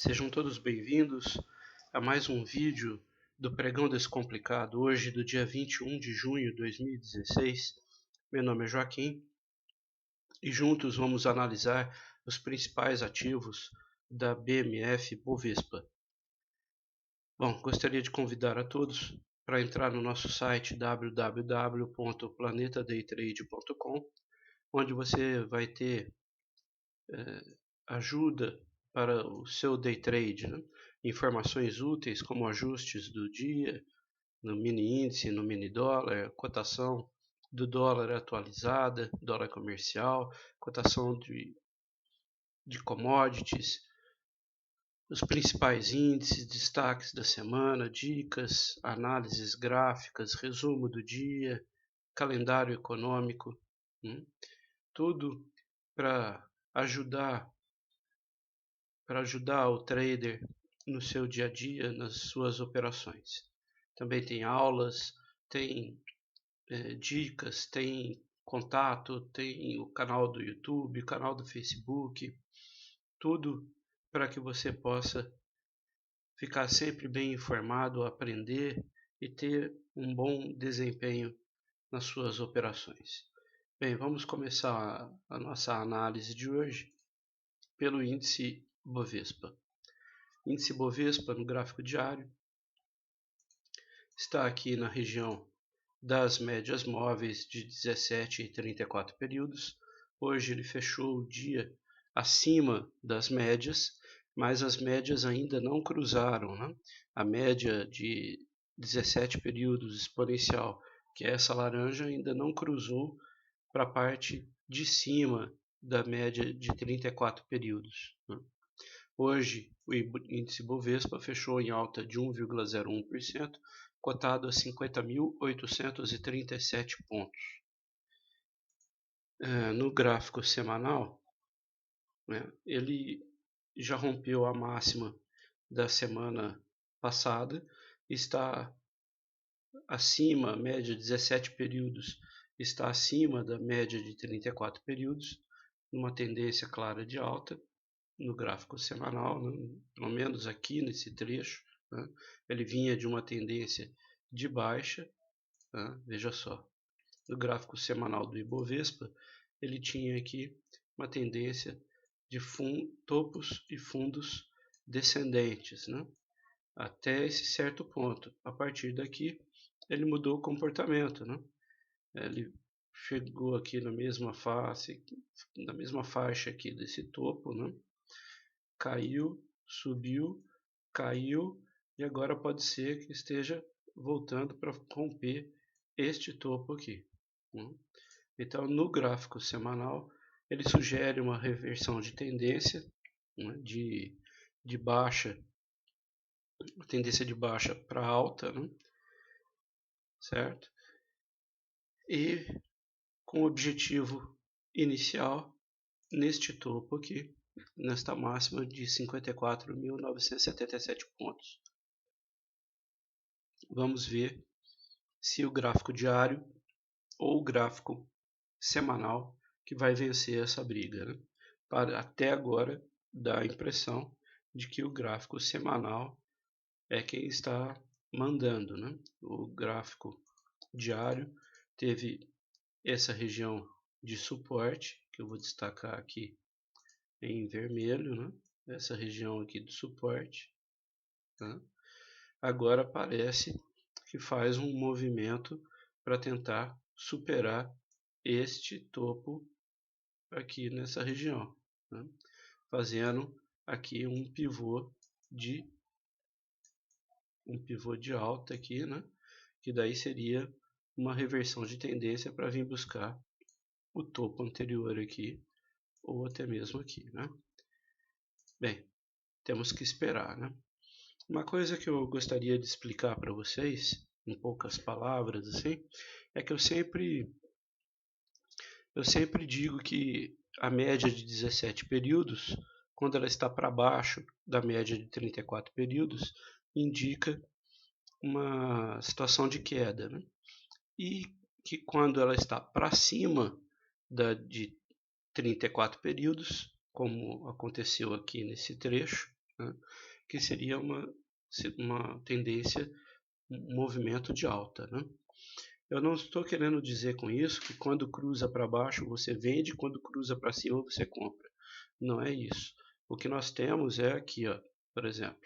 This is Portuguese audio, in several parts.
Sejam todos bem-vindos a mais um vídeo do Pregão Descomplicado, hoje do dia 21 de junho de 2016. Meu nome é Joaquim e juntos vamos analisar os principais ativos da BMF Bovespa. Bom, gostaria de convidar a todos para entrar no nosso site www.planetadaytrade.com, onde você vai ter ajuda para o seu day trade, né? Informações úteis como ajustes do dia, no mini índice, no mini dólar, cotação do dólar atualizada, dólar comercial, cotação de commodities, os principais índices, destaques da semana, dicas, análises gráficas, resumo do dia, calendário econômico, tudo para ajudar o trader no seu dia a dia, nas suas operações. Também tem aulas, tem dicas, tem contato, tem o canal do YouTube, o canal do Facebook, tudo para que você possa ficar sempre bem informado, aprender e ter um bom desempenho nas suas operações. Bem, vamos começar a nossa análise de hoje pelo índice Bovespa. Índice Bovespa no gráfico diário está aqui na região das médias móveis de 17 e 34 períodos. Hoje ele fechou o dia acima das médias, mas as médias ainda não cruzaram, né? A média de 17 períodos exponencial, que é essa laranja, ainda não cruzou para a parte de cima da média de 34 períodos, né? Hoje, o índice Bovespa fechou em alta de 1,01%, cotado a 50.837 pontos. No gráfico semanal, né, ele já rompeu a máxima da semana passada, está acima, a média de 17 períodos está acima da média de 34 períodos, numa tendência clara de alta. No gráfico semanal, né, pelo menos aqui nesse trecho, né, ele vinha de uma tendência de baixa, né, veja só, no gráfico semanal do Ibovespa, ele tinha aqui uma tendência de topos e fundos descendentes, né, até esse certo ponto. A partir daqui, ele mudou o comportamento, né, ele chegou aqui na mesma faixa aqui desse topo, né, caiu, subiu, caiu e agora pode ser que esteja voltando para romper este topo aqui. Então, no gráfico semanal, ele sugere uma reversão de tendência, né, de baixa, tendência de baixa para alta, né, certo? E com o objetivo inicial neste topo aqui, nesta máxima de 54.977 pontos. Vamos ver se o gráfico diário ou o gráfico semanal que vai vencer essa briga, né? Até agora dá a impressão de que o gráfico semanal é quem está mandando, né? O gráfico diário teve essa região de suporte, que eu vou destacar aqui em vermelho, né? Essa região aqui de suporte, né? Agora parece que faz um movimento para tentar superar este topo aqui nessa região, né? Fazendo aqui um pivô de alta aqui, né? Que daí seria uma reversão de tendência para vir buscar o topo anterior aqui ou até mesmo aqui, né? Bem, temos que esperar, né? Uma coisa que eu gostaria de explicar para vocês, em poucas palavras, assim, é que eu sempre digo que a média de 17 períodos, quando ela está para baixo da média de 34 períodos, indica uma situação de queda, né? E que quando ela está para cima de 34 períodos, como aconteceu aqui nesse trecho, né, que seria uma tendência, um movimento de alta, né? Eu não estou querendo dizer com isso que quando cruza para baixo você vende, quando cruza para cima você compra. Não é isso. O que nós temos é aqui, ó, por exemplo.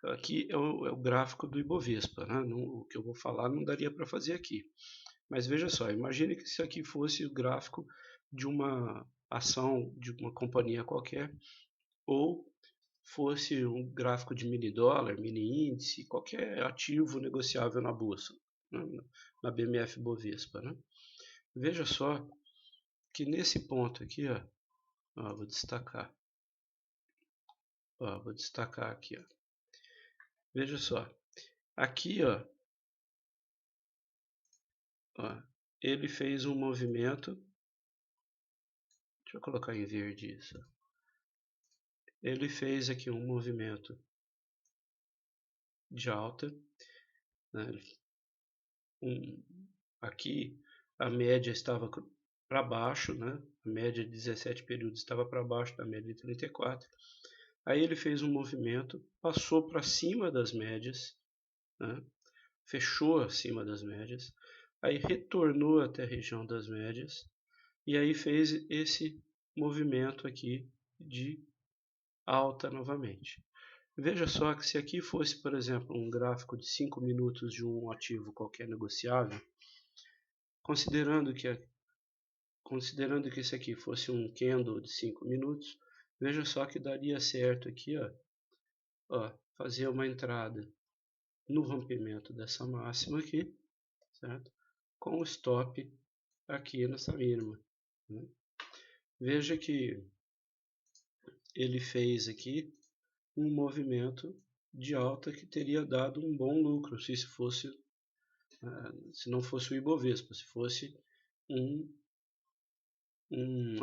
Aqui é o gráfico do Ibovespa, né? O que eu vou falar não daria para fazer aqui. Mas veja só, imagine que isso aqui fosse o gráfico de uma ação de uma companhia qualquer, ou fosse um gráfico de mini dólar, mini índice, qualquer ativo negociável na bolsa, né? Na BMF Bovespa, né? Veja só que nesse ponto aqui, ó, vou destacar. Ó, vou destacar aqui, ó. Veja só, aqui, ó, ele fez um movimento. Deixa eu colocar em verde isso. Ele fez aqui um movimento de alta, né? Aqui a média estava para baixo, né? A média de 17 períodos estava para baixo da média de 34. Aí ele fez um movimento, passou para cima das médias, né? Fechou acima das médias, aí retornou até a região das médias e aí fez esse movimento aqui de alta novamente. Veja só que se aqui fosse, por exemplo, um gráfico de 5 minutos de um ativo qualquer negociável, considerando que esse aqui fosse um candle de 5 minutos, veja só que daria certo aqui, ó, fazer uma entrada no rompimento dessa máxima aqui, certo? Com o stop aqui nessa mínima, né? Veja que ele fez aqui um movimento de alta que teria dado um bom lucro se não fosse o Ibovespa, se fosse um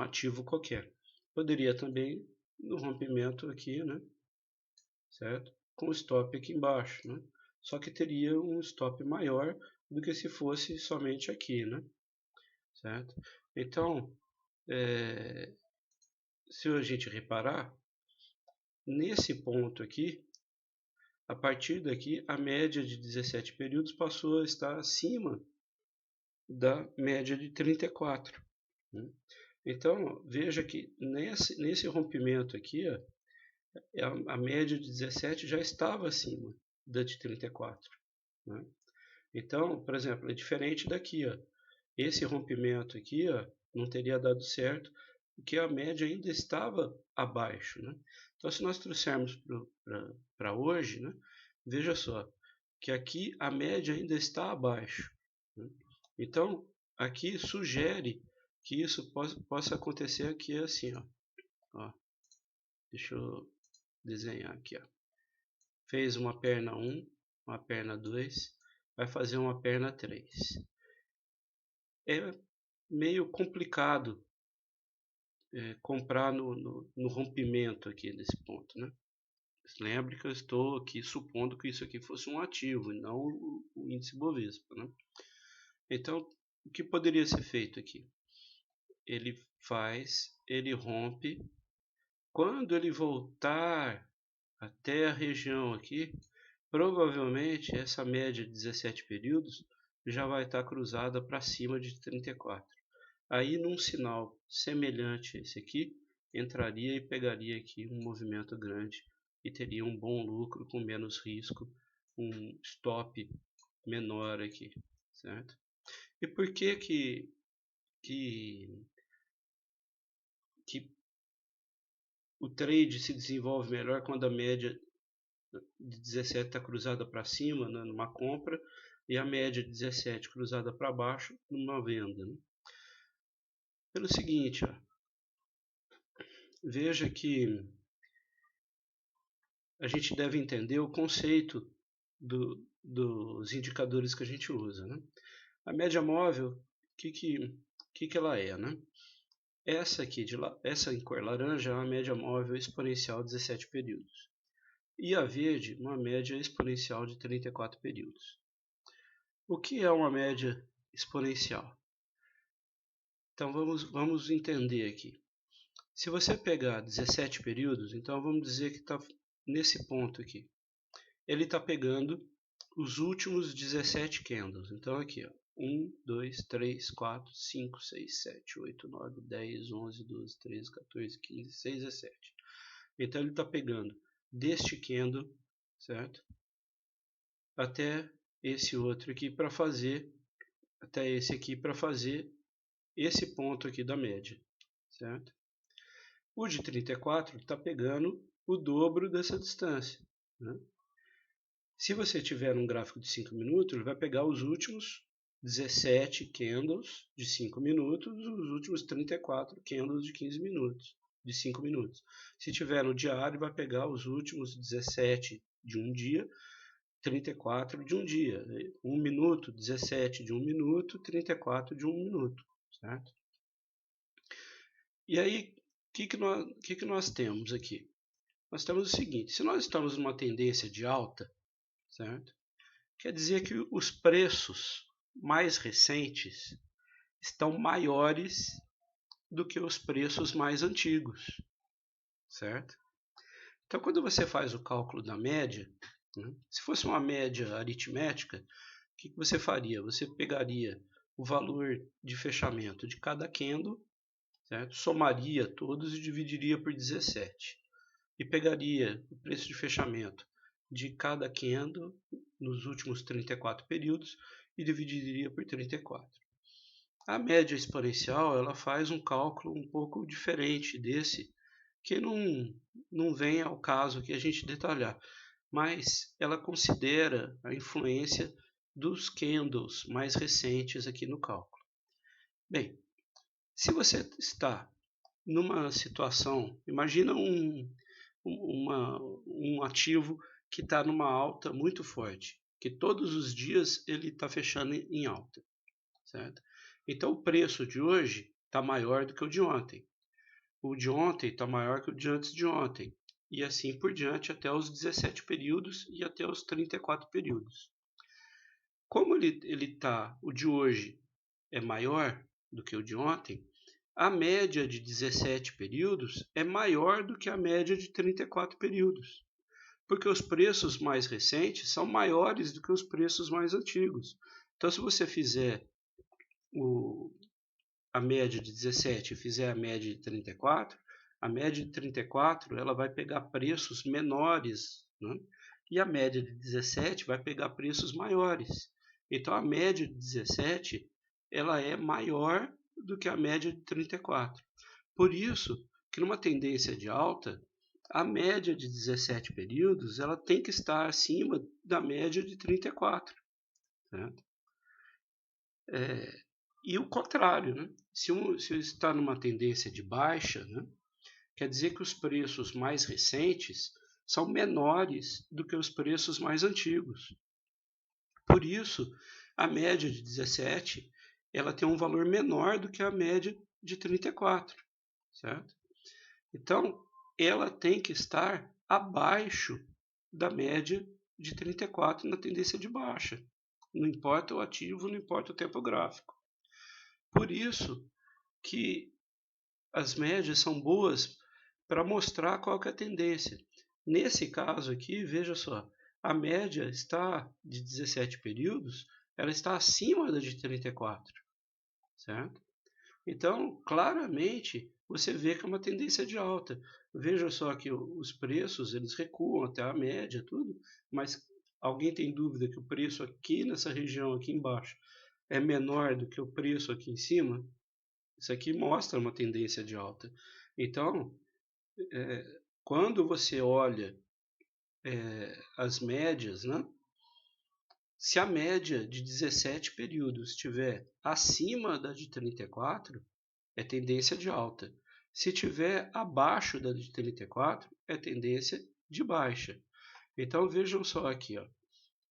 ativo qualquer. Poderia também no rompimento aqui, né, certo? Com o stop aqui embaixo, né? Só que teria um stop maior do que se fosse somente aqui, né? Certo? Então, se a gente reparar, nesse ponto aqui, a partir daqui, a média de 17 períodos passou a estar acima da média de 34. Né? Então, veja que nesse rompimento aqui, a média de 17 já estava acima da de 34. Né? Então, por exemplo, é diferente daqui. Esse rompimento aqui não teria dado certo, porque a média ainda estava abaixo. Né? Então, se nós trouxermos para hoje, né, veja só que aqui a média ainda está abaixo. Né? Então, aqui sugere que isso possa acontecer aqui assim. Ó. Deixa eu desenhar aqui. Fez uma perna 1, uma perna 2, vai fazer uma perna 3. É meio complicado comprar no rompimento aqui desse ponto, né? Lembre que eu estou aqui supondo que isso aqui fosse um ativo e não o índice Bovespa, né? Então, o que poderia ser feito aqui? Ele rompe. Quando ele voltar até a região aqui, provavelmente essa média de 17 períodos já vai estar cruzada para cima de 34. Aí, num sinal semelhante a esse aqui, entraria e pegaria aqui um movimento grande e teria um bom lucro com menos risco, um stop menor aqui, certo? E por que o trade se desenvolve melhor quando a média de 17 está cruzada para cima, né, numa compra, e a média de 17 cruzada para baixo numa venda, né? Pelo seguinte, veja que a gente deve entender o conceito dos indicadores que a gente usa, né? A média móvel, o que ela é, né? Essa aqui, essa em cor laranja, é uma média móvel exponencial de 17 períodos. E a verde, uma média exponencial de 34 períodos. O que é uma média exponencial? Então vamos entender aqui. Se você pegar 17 períodos, então vamos dizer que está nesse ponto aqui. Ele está pegando os últimos 17 candles. Então aqui, ó, 1, 2, 3, 4, 5, 6, 7, 8, 9, 10, 11, 12, 13, 14, 15, 16, 17. Então ele está pegando deste candle, certo? Até esse outro aqui para fazer, até esse aqui para fazer esse ponto aqui da média, certo? O de 34 está pegando o dobro dessa distância, né? Se você tiver um gráfico de 5 minutos, ele vai pegar os últimos 17 candles de 5 minutos, os últimos 34 candles de 15 minutos, de 5 minutos. Se tiver no diário, vai pegar os últimos 17 de um dia, 34 de um dia. 1 minuto, 17 de um minuto, 34 de um minuto, certo? E aí, o que nós temos aqui? Nós temos o seguinte, se nós estamos numa tendência de alta, certo? Quer dizer que os preços mais recentes estão maiores do que os preços mais antigos, certo? Então, quando você faz o cálculo da média, né, se fosse uma média aritmética, o que você faria? Você pegaria o valor de fechamento de cada candle, certo? Somaria todos e dividiria por 17. E pegaria o preço de fechamento de cada candle nos últimos 34 períodos e dividiria por 34. A média exponencial ela faz um cálculo um pouco diferente desse, que não vem ao caso que a gente detalhar, mas ela considera a influência dos candles mais recentes aqui no cálculo. Bem, se você está numa situação, imagina um ativo que está numa alta muito forte, que todos os dias ele está fechando em alta, certo? Então o preço de hoje está maior do que o de ontem. O de ontem está maior que o de antes de ontem. E assim por diante até os 17 períodos e até os 34 períodos. Como o de hoje é maior do que o de ontem, a média de 17 períodos é maior do que a média de 34 períodos, porque os preços mais recentes são maiores do que os preços mais antigos. Então, se você fizer a média de 17 e fizer a média de 34, a média de 34 ela vai pegar preços menores, né? E a média de 17 vai pegar preços maiores. Então, a média de 17 ela é maior do que a média de 34. Por isso que numa tendência de alta, a média de 17 períodos ela tem que estar acima da média de 34. Certo? E o contrário, né? Se está numa tendência de baixa, né? Quer dizer que os preços mais recentes são menores do que os preços mais antigos. Por isso, a média de 17 ela tem um valor menor do que a média de 34, certo? Então, ela tem que estar abaixo da média de 34 na tendência de baixa. Não importa o ativo, não importa o tempo gráfico. Por isso que as médias são boas para mostrar qual que é a tendência. Nesse caso aqui, veja só, a média está de 17 períodos, ela está acima da de 34, certo? Então, claramente, você vê que é uma tendência de alta. Veja só que os preços, eles recuam até a média, tudo, mas alguém tem dúvida que o preço aqui nessa região, aqui embaixo, é menor do que o preço aqui em cima? Isso aqui mostra uma tendência de alta. Então, quando você olha as médias, né? Se a média de 17 períodos estiver acima da de 34, é tendência de alta. Se estiver abaixo da de 34, é tendência de baixa. Então vejam só aqui, ó,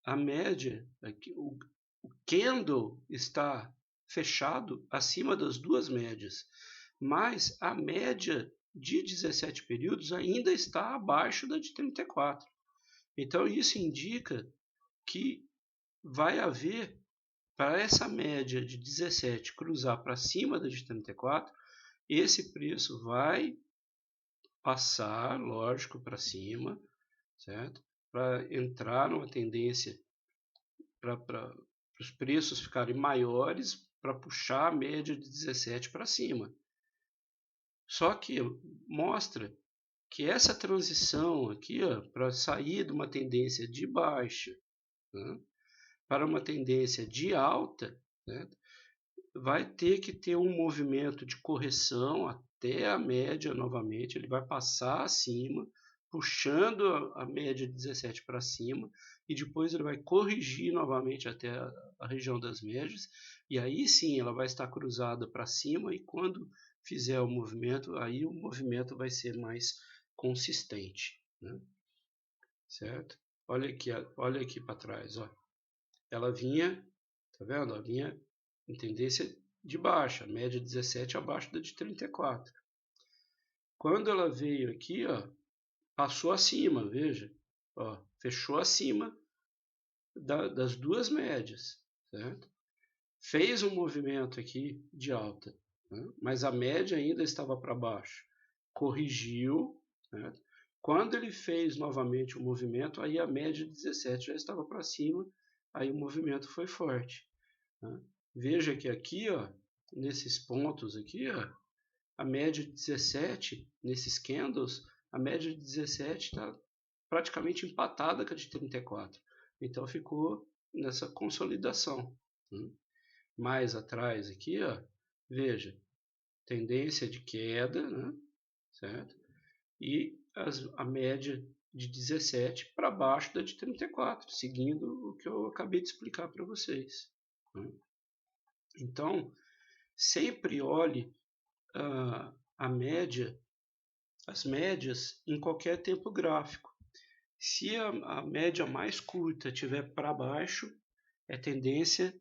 a média, aqui, o candle está fechado acima das duas médias, mas a média de 17 períodos ainda está abaixo da de 34. Então isso indica que vai haver, para essa média de 17 cruzar para cima da de 34, esse preço vai passar, lógico, para cima, certo? Para entrar numa tendência para os preços ficarem maiores, para puxar a média de 17 para cima. Só que mostra que essa transição aqui, para sair de uma tendência de baixa, né, para uma tendência de alta, né, vai ter que ter um movimento de correção até a média novamente, ele vai passar acima, puxando a média de 17 para cima, e depois ele vai corrigir novamente até a região das médias, e aí sim ela vai estar cruzada para cima, e quando fizer o movimento, aí o movimento vai ser mais consistente, né? Certo? Olha aqui para trás, ó. Ela vinha, tá vendo? Ela vinha em tendência de baixa, média 17 abaixo da de 34. Quando ela veio aqui, ó, passou acima, veja, ó, fechou acima das duas médias, certo? Fez um movimento aqui de alta, né? Mas a média ainda estava para baixo. Corrigiu, certo? Quando ele fez novamente o movimento, aí a média de 17 já estava para cima, aí o movimento foi forte, né? Veja que aqui, ó, nesses pontos aqui, ó, a média de 17, nesses candles, a média de 17 está praticamente empatada com a de 34. Então ficou nessa consolidação, né? Mais atrás aqui, ó, veja, tendência de queda, né, certo? E a média de 17 para baixo da de 34, seguindo o que eu acabei de explicar para vocês, né? Então, sempre olhe a média, as médias em qualquer tempo gráfico. Se a média mais curta estiver para baixo, é tendência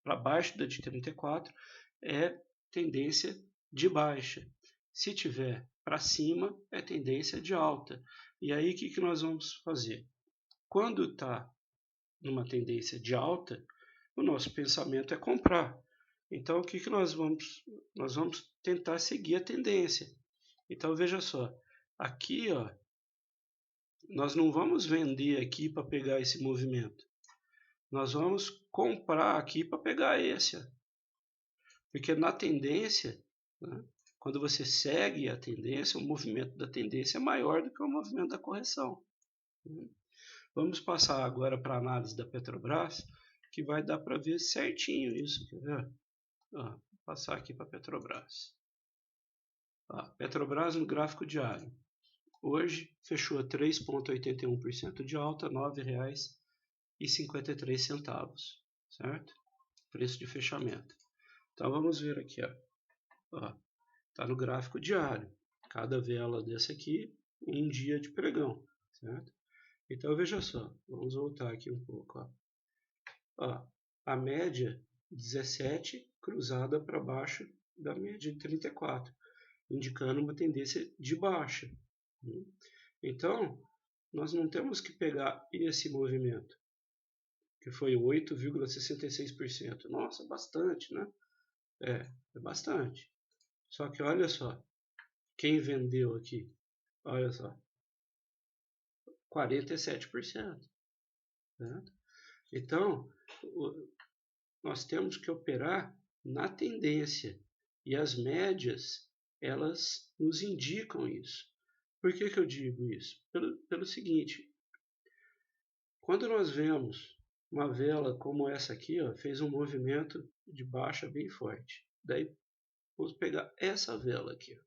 para baixo da de 34, é tendência de baixa. Se tiver para cima, é tendência de alta. E aí o que nós vamos fazer? Quando está numa tendência de alta, o nosso pensamento é comprar. Então o que nós vamos? Nós vamos tentar seguir a tendência. Então veja só, aqui ó, nós não vamos vender aqui para pegar esse movimento. Nós vamos comprar aqui para pegar esse. Ó. Porque na tendência, né, quando você segue a tendência, o movimento da tendência é maior do que o movimento da correção. Né? Vamos passar agora para a análise da Petrobras, que vai dar para ver certinho isso. Quer ver? Ó, vou passar aqui para a Petrobras. Ó, Petrobras no gráfico diário. Hoje fechou a 3,81% de alta, R$ 9,53, certo? Preço de fechamento. Então vamos ver aqui, ó. Tá no gráfico diário. Cada vela dessa aqui, um dia de pregão, certo? Então veja só, vamos voltar aqui um pouco, ó. Ó, a média 17 cruzada para baixo da média de 34, indicando uma tendência de baixa. Então, nós não temos que pegar esse movimento, que foi 8,66%. Nossa, bastante, né? É bastante. Só que olha só, quem vendeu aqui? Olha só, 47%. Né? Então, nós temos que operar na tendência. E as médias, elas nos indicam isso. Por que eu digo isso? Pelo seguinte, quando nós vemos uma vela como essa aqui, ó, fez um movimento de baixa bem forte. Daí, vamos pegar essa vela aqui. Ó.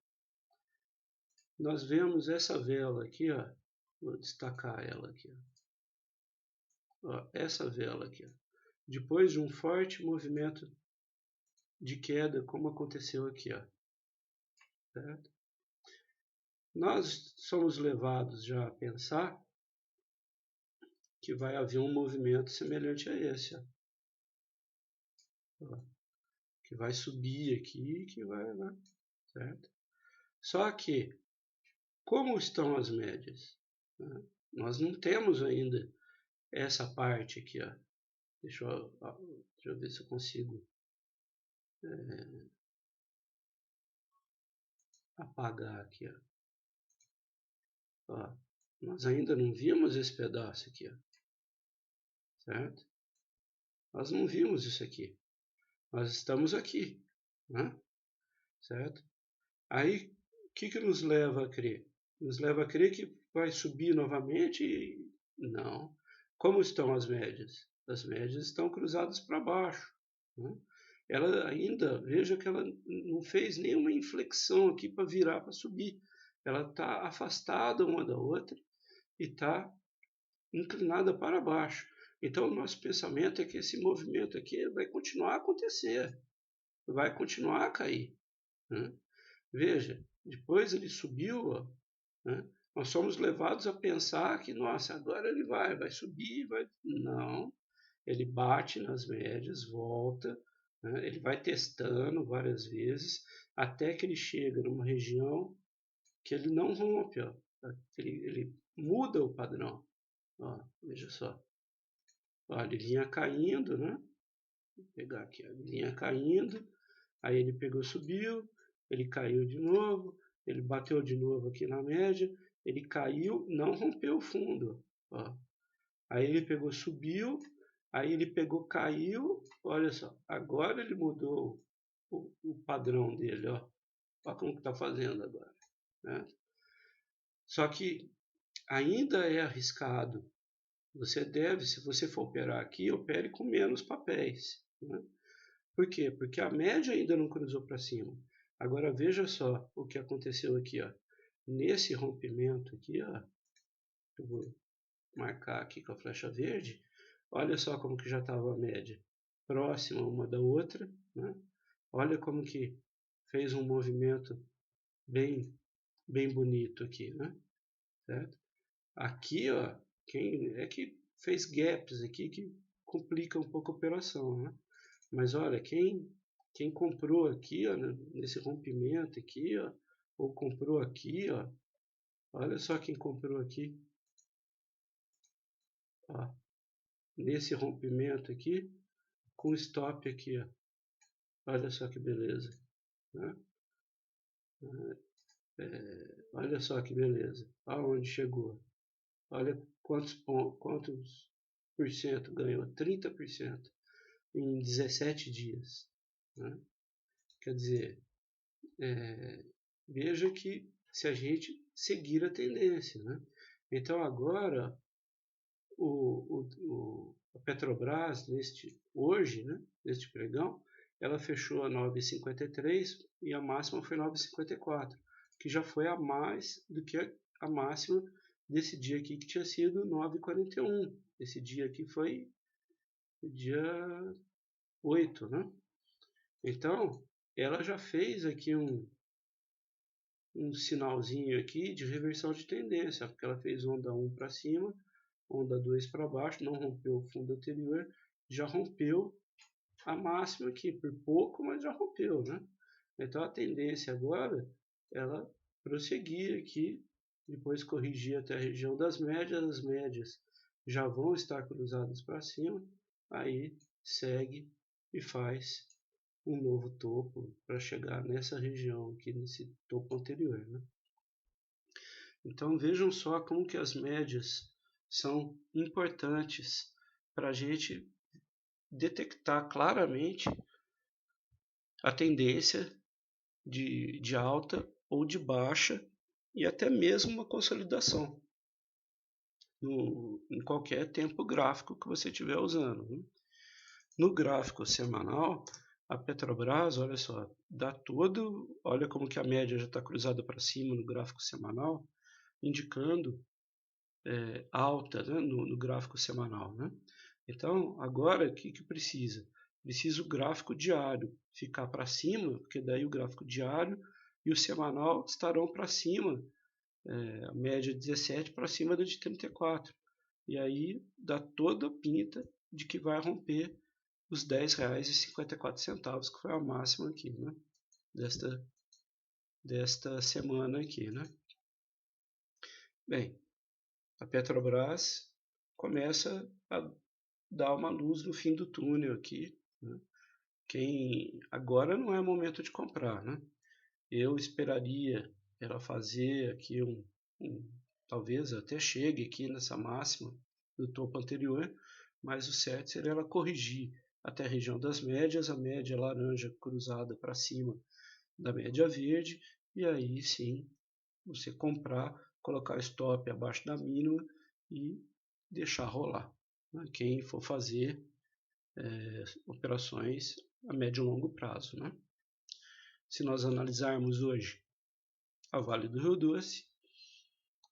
Nós vemos essa vela aqui, ó, vou destacar ela aqui. Ó, essa vela aqui. Ó. Depois de um forte movimento de queda, como aconteceu aqui. Ó. Certo? Nós somos levados já a pensar que vai haver um movimento semelhante a esse. Ó. Ó. Que vai subir aqui, que vai... Né? Certo? Só que, como estão as médias? Né? Nós não temos ainda essa parte aqui. Ó. Deixa eu ver se eu consigo apagar aqui. Ó. Ó, nós ainda não vimos esse pedaço aqui, ó, certo? Nós não vimos isso aqui. Nós estamos aqui, né? Certo? Aí, o que nos leva a crer? Nos leva a crer que vai subir novamente? Não. Como estão as médias? As médias estão cruzadas para baixo, né? Ela ainda, veja que ela não fez nenhuma inflexão aqui para virar para subir. Ela está afastada uma da outra e está inclinada para baixo. Então, o nosso pensamento é que esse movimento aqui vai continuar a acontecer, vai continuar a cair, né? Veja, depois ele subiu, ó, né? Nós somos levados a pensar que, nossa, agora ele vai subir, vai... Não, ele bate nas médias, volta, né? Ele vai testando várias vezes, até que ele chega numa região que ele não rompe, ó. Ele muda o padrão. Ó, veja só. Olha, ele vinha caindo, né? Vou pegar aqui, ó, ele vinha caindo, aí ele pegou, subiu, ele caiu de novo, ele bateu de novo aqui na média, ele caiu, não rompeu o fundo, ó. Aí ele pegou, subiu, aí ele pegou, caiu, olha só, agora ele mudou o padrão dele, ó. Olha como que tá fazendo agora, né? Só que ainda é arriscado. Você deve, se você for operar aqui, opere com menos papéis, né? Por quê? Porque a média ainda não cruzou para cima. Agora veja só o que aconteceu aqui, ó. Nesse rompimento aqui, ó, eu vou marcar aqui com a flecha verde. Olha só como que já estava a média próxima uma da outra, né? Olha como que fez um movimento bem bonito aqui, né? Certo? Aqui, ó, quem é que fez gaps aqui que complica um pouco a operação, né? Mas olha, quem comprou aqui, ó, nesse rompimento aqui, ó, ou comprou aqui, ó, olha só quem comprou aqui, ó, nesse rompimento aqui, com stop aqui, ó, olha só que beleza, né? Olha só que beleza, aonde chegou, olha quantos por cento ganhou, 30% em 17 dias, né? Quer dizer, veja que se a gente seguir a tendência, né? Então agora a Petrobras hoje, né, neste pregão, ela fechou a 9,53 e a máxima foi 9,54, que já foi a mais do que a máxima desse dia aqui que tinha sido 9,41. Esse dia aqui foi o dia 8, né? Então, ela já fez aqui um sinalzinho aqui de reversão de tendência, porque ela fez onda 1 para cima, onda 2 para baixo, não rompeu o fundo anterior, já rompeu a máxima aqui, por pouco, mas já rompeu, né? Então a tendência agora, ela prosseguir aqui, depois corrigir até a região das médias, as médias já vão estar cruzadas para cima, aí segue e faz um novo topo para chegar nessa região aqui, nesse topo anterior, né? Então vejam só como que as médias são importantes para a gente detectar claramente a tendência de alta ou de baixa e até mesmo uma consolidação em qualquer tempo gráfico que você estiver usando, né? No gráfico semanal, a Petrobras, olha só, olha como que a média já está cruzada para cima no gráfico semanal, indicando alta, né, no gráfico semanal, né? Então, agora o que precisa? Precisa o gráfico diário ficar para cima, porque daí o gráfico diário e o semanal estarão para cima, a média 17 para cima da de 34. E aí dá toda a pinta de que vai romper os R$10,54, que foi a máxima aqui, né? Desta semana aqui, né? Bem, a Petrobras começa a dar uma luz no fim do túnel aqui, né? Agora não é momento de comprar, né? Eu esperaria ela fazer aqui talvez até chegue aqui nessa máxima do topo anterior, mas o certo seria ela corrigir até a região das médias, a média laranja cruzada para cima da média verde, e aí sim você comprar, colocar o stop abaixo da mínima e deixar rolar. Quem for fazer operações a médio e longo prazo. Se nós analisarmos hoje a Vale do Rio Doce,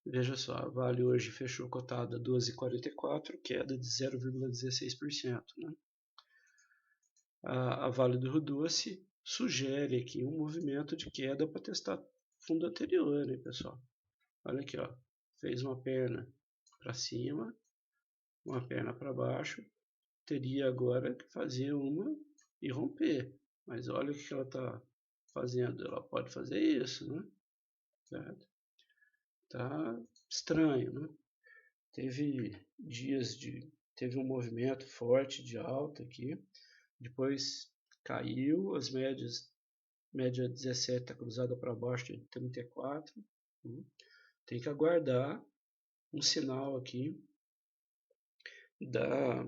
veja só, a Vale hoje fechou cotada a 12,44, queda de 0,16%. A Vale do Rio Doce sugere aqui um movimento de queda para testar fundo anterior, hein, pessoal? Olha aqui, ó, fez uma perna para cima, uma perna para baixo, teria agora que fazer uma e romper. Mas olha o que ela está fazendo, ela pode fazer isso, certo? Tá estranho, Teve teve um movimento forte de alta aqui, depois caiu, as média 17 está cruzada para baixo de 34, tem que aguardar um sinal aqui da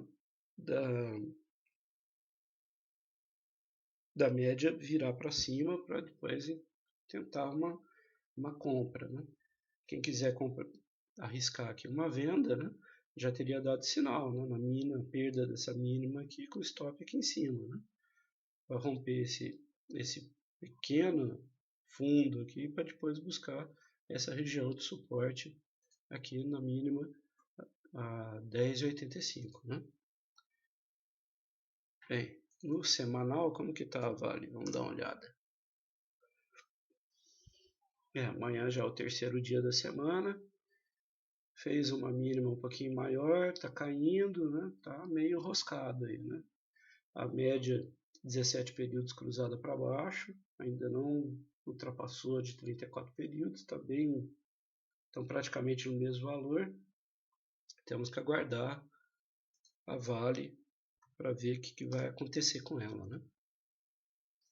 média virar para cima para depois tentar uma compra. Quem quiser arriscar aqui uma venda, já teria dado sinal na mínima, perda dessa mínima aqui com o stop aqui em cima. Para romper esse pequeno fundo aqui para depois buscar essa região de suporte aqui na mínima a 10,85. Bem, no semanal, como que está a Vale? Vamos dar uma olhada. Amanhã já é o terceiro dia da semana. Fez uma mínima um pouquinho maior, está caindo, tá meio roscado aí, A média 17 períodos cruzada para baixo, ainda não ultrapassou de 34 períodos, estão praticamente no mesmo valor. Temos que aguardar a Vale para ver o que vai acontecer com ela,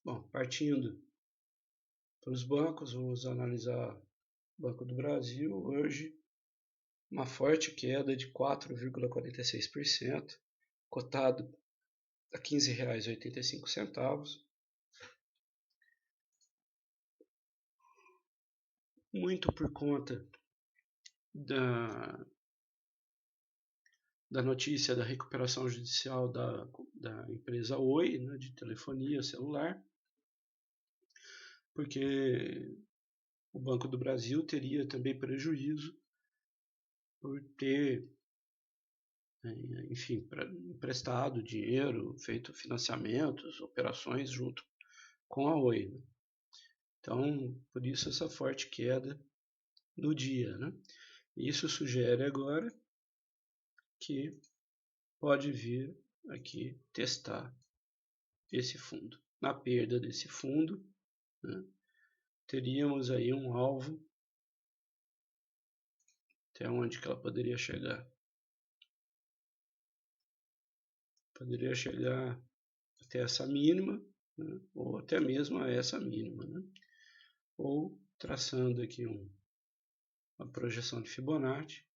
Bom, partindo para os bancos, vamos analisar o Banco do Brasil. Hoje, uma forte queda de 4,46%, cotado a R$ 15,85. Muito por conta da notícia da recuperação judicial da empresa Oi, de telefonia celular, porque o Banco do Brasil teria também prejuízo por ter, enfim, emprestado dinheiro, feito financiamentos, operações junto com a Oi. Então, por isso essa forte queda no dia. Isso sugere agora que pode vir aqui testar esse fundo. Na perda desse fundo, teríamos aí um alvo até onde que ela poderia chegar. Poderia chegar até essa mínima, ou até mesmo a essa mínima, ou traçando aqui uma projeção de Fibonacci,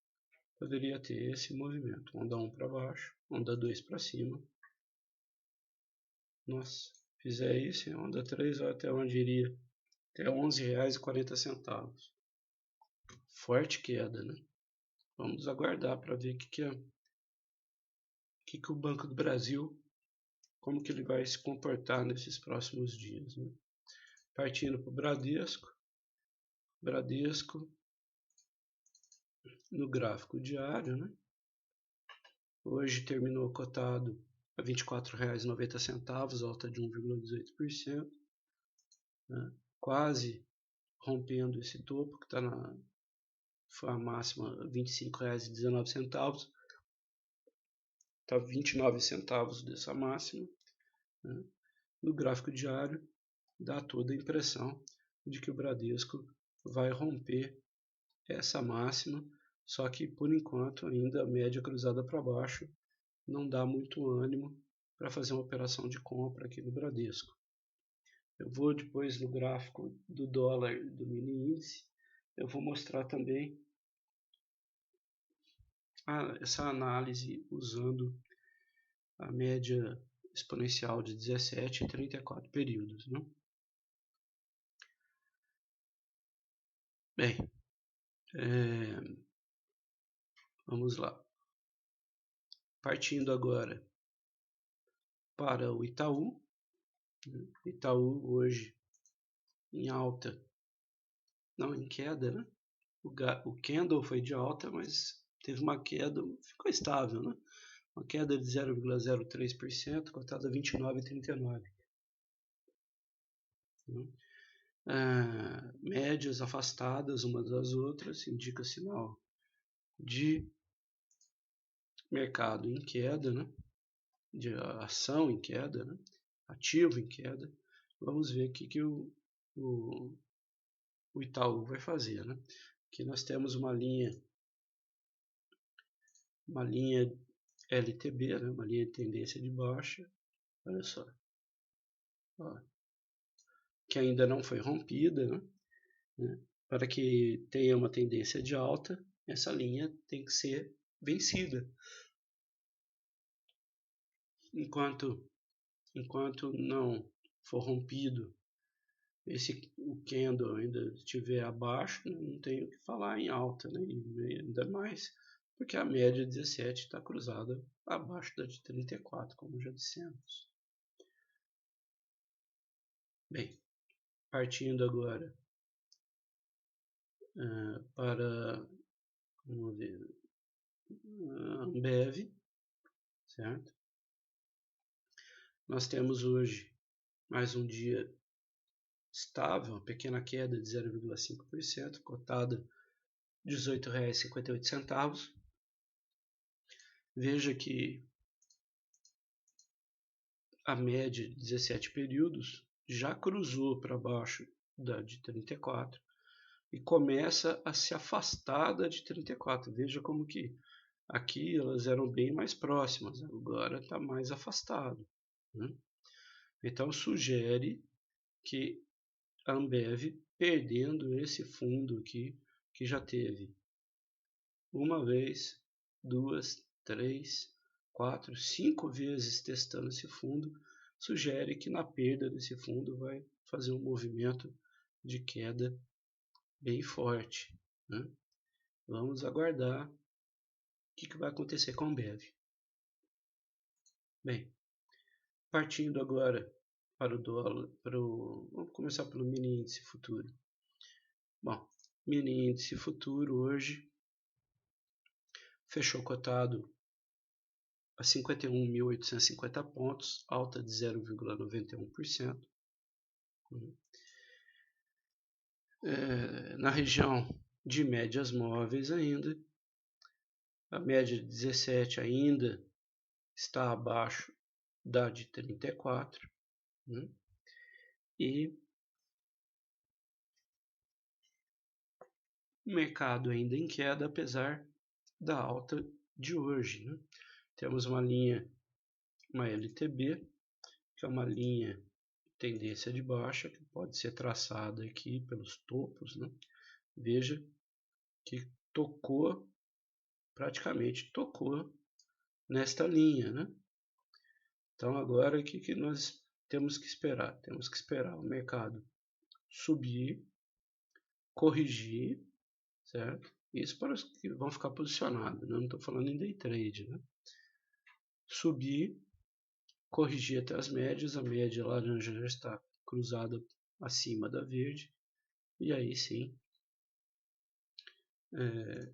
poderia ter esse movimento, onda 1 para baixo, onda 2 para cima. Nossa, fizer isso, onda 3, olha até onde iria, até R$ 11,40. Forte queda, Vamos aguardar para ver o que o Banco do Brasil, como que ele vai se comportar nesses próximos dias. Partindo para o Bradesco no gráfico diário, hoje terminou cotado a R$ 24,90, alta de 1,18%, quase rompendo esse topo que foi a máxima R$ 25,19, está 29 centavos dessa máxima. No gráfico diário dá toda a impressão de que o Bradesco vai romper essa máxima, só que por enquanto ainda a média cruzada para baixo não dá muito ânimo para fazer uma operação de compra aqui no Bradesco. Eu vou depois no gráfico do dólar do mini índice, eu vou mostrar também essa análise usando a média exponencial de 17 e 34 períodos, né? Bem, vamos lá. Partindo agora para o Itaú. Itaú hoje em alta, não, em queda, né? O candle foi de alta, mas teve uma queda, ficou estável, né? Uma queda de 0,03%, cotada a 29,39. Médias afastadas umas das outras, indica sinal de mercado em queda, né? De ação em queda, né? Ativo em queda. Vamos ver o que o Itaú vai fazer, né? Aqui nós temos uma linha LTB, né? Uma linha de tendência de baixa, olha só, ó, que ainda não foi rompida, né? Para que tenha uma tendência de alta, essa linha tem que ser vencida. Enquanto não for rompido, o candle ainda estiver abaixo, né? Não tenho o que falar em alta, né? E ainda mais porque a média 17 está cruzada abaixo da de 34, como já dissemos. Bem, partindo agora para, vamos ver, Ambev, certo? Nós temos hoje mais um dia estável, uma pequena queda de 0,5%, cotada R$ 18,58. Veja que a média de 17 períodos já cruzou para baixo da de 34 e começa a se afastar da de 34. Veja como que aqui elas eram bem mais próximas, agora está mais afastado, né? Então sugere que a Ambev, perdendo esse fundo aqui, que já teve uma vez, duas, três, quatro, 5 vezes testando esse fundo, sugere que na perda desse fundo vai fazer um movimento de queda bem forte, né? Vamos aguardar o que vai acontecer com a Ambev. Bem, partindo agora para o dólar, vamos começar pelo mini índice futuro. Bom, mini índice futuro hoje fechou cotado a 51.850 pontos, alta de 0,91%. Na região de médias móveis ainda, a média de 17 ainda está abaixo da de 34, né? E o mercado ainda em queda, apesar da alta de hoje, né? Temos uma linha, uma LTB, que é uma linha de tendência de baixa, que pode ser traçada aqui pelos topos, né? Veja que praticamente tocou nesta linha, né? Então agora o que nós temos que esperar? Temos que esperar o mercado subir, corrigir, certo? Isso para os que vão ficar posicionados, né? Não estou falando em day trade, né? Subir, corrigir até as médias, a média laranja já está cruzada acima da verde, e aí sim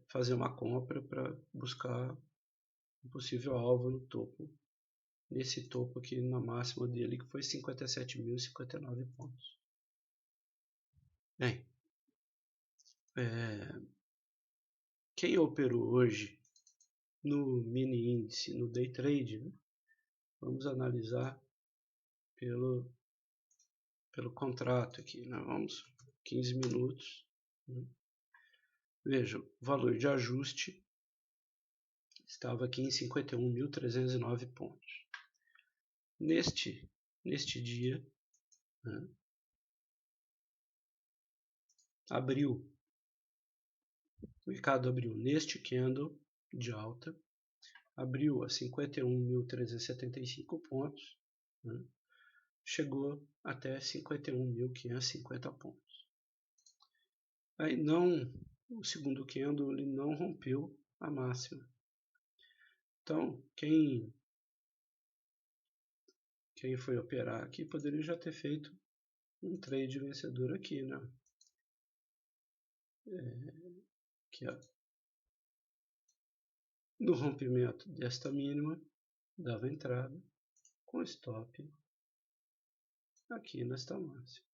fazer uma compra para buscar um possível alvo no topo, nesse topo aqui na máxima dele, que foi 57.059 pontos. Bem, quem operou hoje no mini índice, no day trade, né? Vamos analisar pelo contrato aqui, né? Vamos 15 minutos, né? Veja, o valor de ajuste estava aqui em 51.309 pontos. Neste dia, né, o mercado abriu neste candle de alta, abriu a 51.375 pontos, né? Chegou até 51.550 pontos. Aí o segundo candle ele não rompeu a máxima. Então, quem foi operar aqui poderia já ter feito um trade vencedor aqui, né? Aqui, ó. No rompimento desta mínima, dava entrada com stop aqui nesta máxima,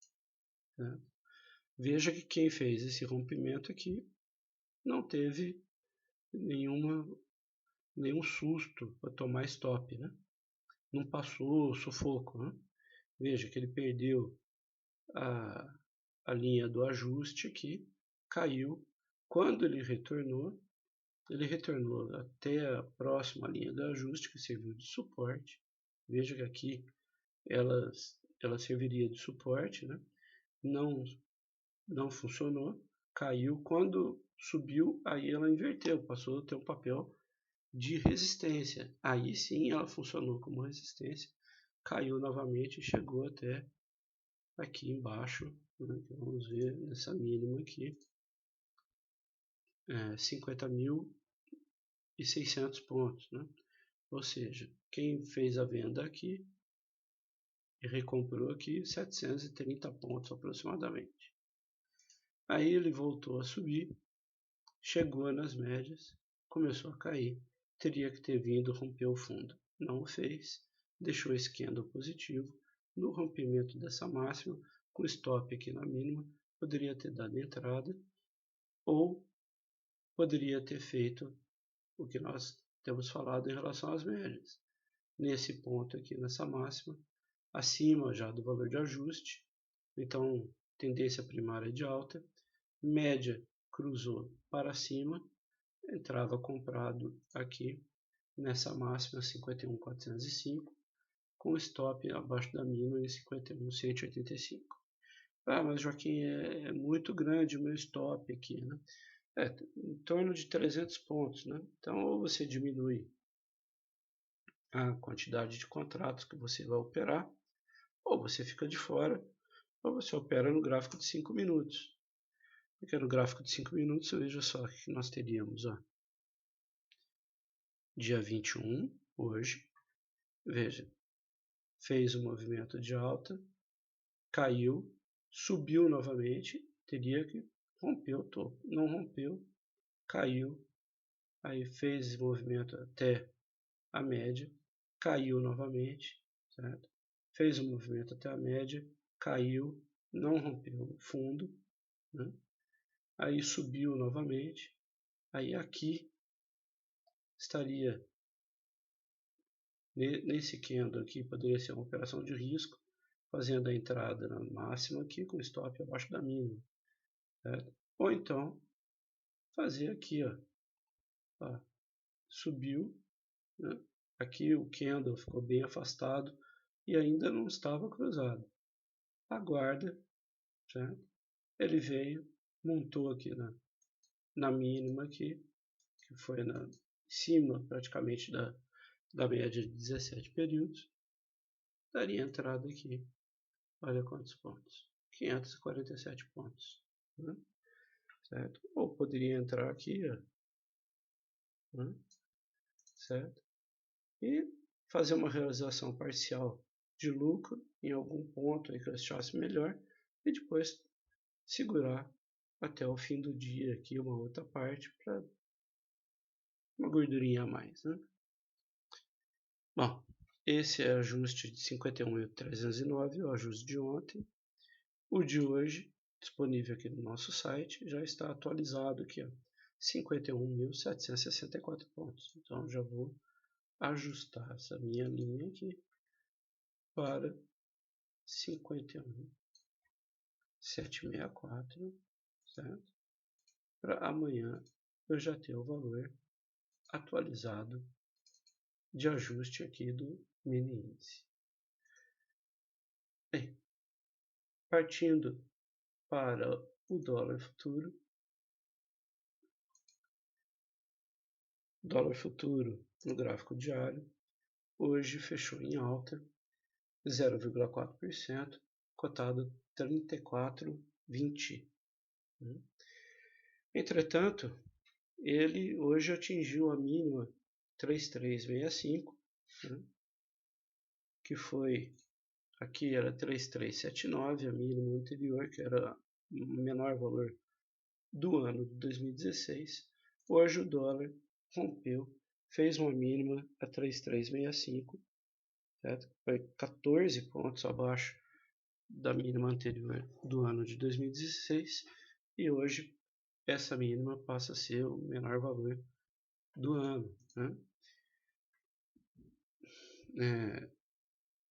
né? Veja que quem fez esse rompimento aqui não teve nenhum susto para tomar stop, né? Não passou sufoco, né? Veja que ele perdeu a linha do ajuste aqui, caiu. Quando ele retornou até a próxima linha do ajuste, que serviu de suporte. Veja que aqui ela serviria de suporte, né? Não funcionou, caiu. Quando subiu, aí ela inverteu, passou a ter um papel de resistência. Aí sim ela funcionou como resistência, caiu novamente e chegou até aqui embaixo, né? Vamos ver nessa mínima aqui, 50.600 pontos, né? Ou seja, quem fez a venda aqui e recomprou aqui 730 pontos aproximadamente. Aí ele voltou a subir, chegou nas médias, começou a cair, teria que ter vindo romper o fundo. Não o fez, deixou esse candle positivo. No rompimento dessa máxima, com stop aqui na mínima, poderia ter dado entrada ou poderia ter feito o que nós temos falado em relação às médias. Nesse ponto aqui, nessa máxima, acima já do valor de ajuste, então tendência primária de alta, média cruzou para cima, entrava comprado aqui nessa máxima 51.405, com stop abaixo da mínima em 51.185. Mas Joaquim, é muito grande o meu stop aqui, né? Em torno de 300 pontos, né? Então, ou você diminui a quantidade de contratos que você vai operar, ou você fica de fora, ou você opera no gráfico de 5 minutos. Porque no gráfico de 5 minutos, veja só que nós teríamos, ó, dia 21, hoje, veja, fez um movimento de alta, caiu, subiu novamente, teria que romper o topo. Não rompeu, caiu, aí fez movimento até a média, caiu novamente, certo? Fez um movimento até a média, caiu, não rompeu o fundo, né? Aí subiu novamente, aí aqui estaria, nesse candle aqui, poderia ser uma operação de risco, fazendo a entrada na máxima aqui com stop abaixo da mínima, certo? Ou então fazer aqui, ó, subiu, né? Aqui o candle ficou bem afastado e ainda não estava cruzado. Aguarda, certo? Ele veio, montou aqui na mínima aqui, que foi em cima praticamente da média de 17 períodos, daria entrada aqui. Olha quantos pontos, 547 pontos, né? Certo? Ou poderia entrar aqui, ó, né? Certo? E fazer uma realização parcial de lucro em algum ponto aí que eu achasse melhor e depois segurar até o fim do dia aqui uma outra parte para uma gordurinha a mais, né? Bom, esse é o ajuste de 51.309, o ajuste de ontem. O de hoje, disponível aqui no nosso site, já está atualizado aqui, ó, 51.764 pontos. Então já vou ajustar essa minha linha aqui para 51.764, certo? Para amanhã eu já ter o valor atualizado de ajuste aqui do mini índice. Bem, partindo para o dólar futuro, Dólar futuro no gráfico diário, hoje fechou em alta, 0,4%, cotado 34,20. Entretanto, ele hoje atingiu a mínima 3365, que foi, aqui era 3379, a mínima anterior, que era o menor valor do ano de 2016. Hoje o dólar rompeu, fez uma mínima a 3365, certo? Foi 14 pontos abaixo da mínima anterior do ano de 2016, e hoje essa mínima passa a ser o menor valor do ano, né?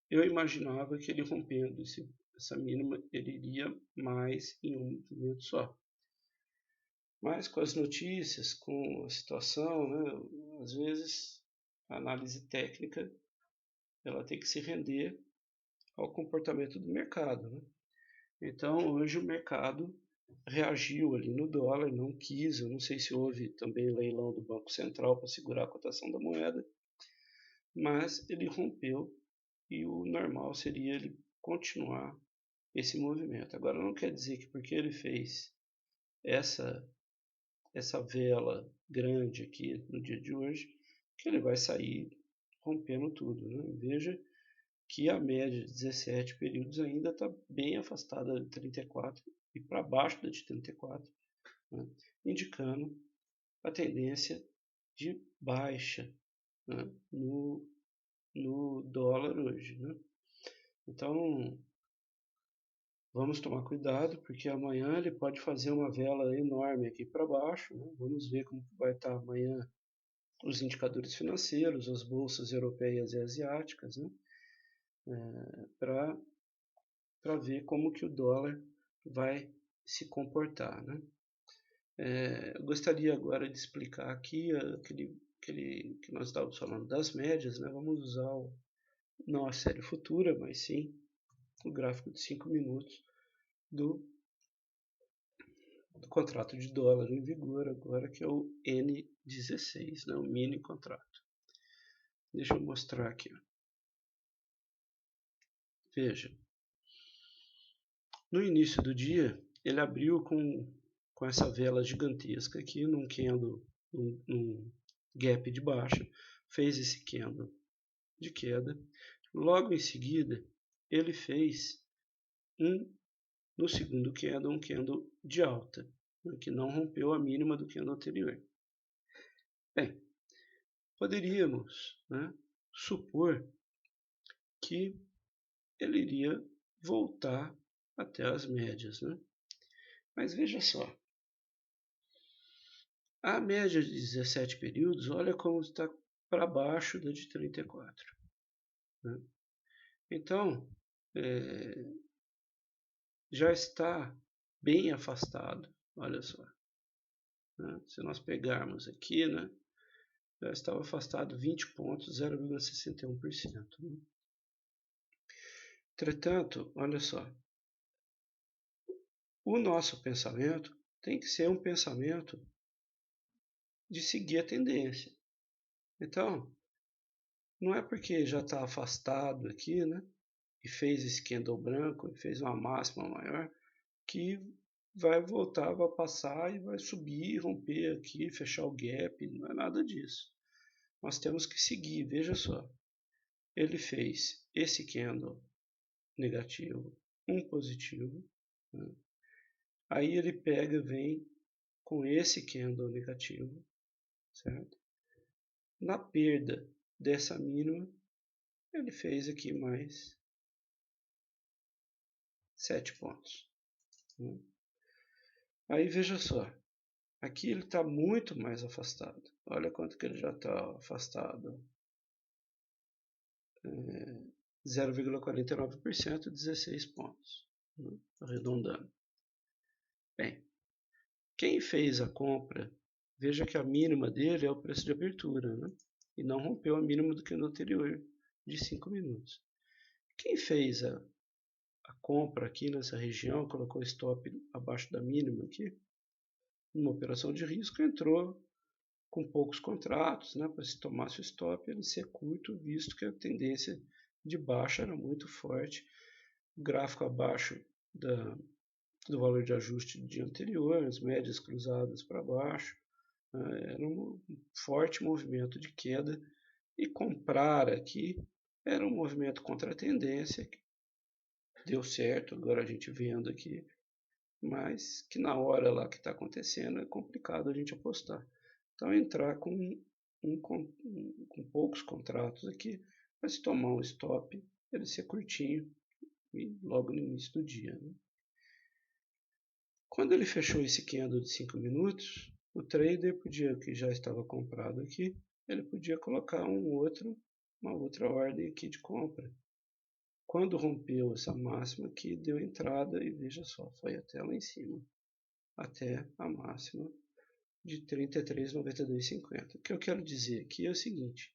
Eu imaginava que ele rompendo essa mínima, ele iria mais em um movimento só. Mas com as notícias, com a situação, né, às vezes a análise técnica ela tem que se render ao comportamento do mercado, né? Então hoje o mercado reagiu ali no dólar, não quis, eu não sei se houve também leilão do Banco Central para segurar a cotação da moeda, mas ele rompeu e o normal seria ele continuar esse movimento. Agora não quer dizer que porque ele fez essa vela grande aqui no dia de hoje, que ele vai sair rompendo tudo, né? Veja que a média de 17 períodos ainda está bem afastada de 34 e para baixo da de 34, né? Indicando a tendência de baixa, né? no dólar hoje, né? Então vamos tomar cuidado, porque amanhã ele pode fazer uma vela enorme aqui para baixo, né? Vamos ver como vai estar amanhã os indicadores financeiros, as bolsas europeias e asiáticas, né? Para ver como que o dólar vai se comportar, né? Eu gostaria agora de explicar aqui que nós estávamos falando das médias, né? Vamos usar não a série futura, mas sim o gráfico de 5 minutos do contrato de dólar em vigor agora, que é o N16, né? O mini contrato. Deixa eu mostrar aqui. Veja, no início do dia ele abriu com essa vela gigantesca aqui num candle, num gap de baixa, fez esse candle de queda. Logo em seguida ele fez no segundo candle um candle de alta, né, que não rompeu a mínima do candle anterior. Bem, poderíamos, né, supor que ele iria voltar até as médias, né? Mas veja só, a média de 17 períodos, olha como está para baixo da de 34. Né? Então, já está bem afastado, olha só. Né? Se nós pegarmos aqui, né, já estava afastado 20 pontos, 0,61%. Né? Entretanto, olha só, o nosso pensamento tem que ser um pensamento de seguir a tendência. Então, não é porque já está afastado aqui, né, e fez esse candle branco, e fez uma máxima maior, que vai voltar, vai passar e vai subir, romper aqui, fechar o gap, não é nada disso. Nós temos que seguir, veja só. Ele fez esse candle negativo, um positivo, né? Aí ele pega, vem com esse candle negativo, certo? Na perda dessa mínima, ele fez aqui mais 7 pontos. Né? Aí veja só, aqui ele está muito mais afastado. Olha quanto que ele já está afastado. 0,49%, 16 pontos. Né? Arredondando. Bem, quem fez a compra, veja que a mínima dele é o preço de abertura, né? E não rompeu a mínima do que no anterior, de 5 minutos. Quem fez a compra aqui nessa região, colocou stop abaixo da mínima aqui, numa operação de risco, entrou com poucos contratos, né, para se tomasse o stop, ele ser curto, visto que a tendência de baixa era muito forte, o gráfico abaixo do valor de ajuste do dia anterior, as médias cruzadas para baixo, era um forte movimento de queda, e comprar aqui era um movimento contra a tendência, que deu certo, agora a gente vendo aqui, mas que na hora lá que está acontecendo é complicado a gente apostar. Então entrar com poucos contratos aqui, mas tomar um stop, ele ser curtinho e logo no início do dia. Né? Quando ele fechou esse candle de 5 minutos, o trader podia, que já estava comprado aqui, ele podia colocar uma outra ordem aqui de compra. Quando rompeu essa máxima aqui, deu entrada e veja só, foi até lá em cima, até a máxima de 33,9250. O que eu quero dizer aqui é o seguinte,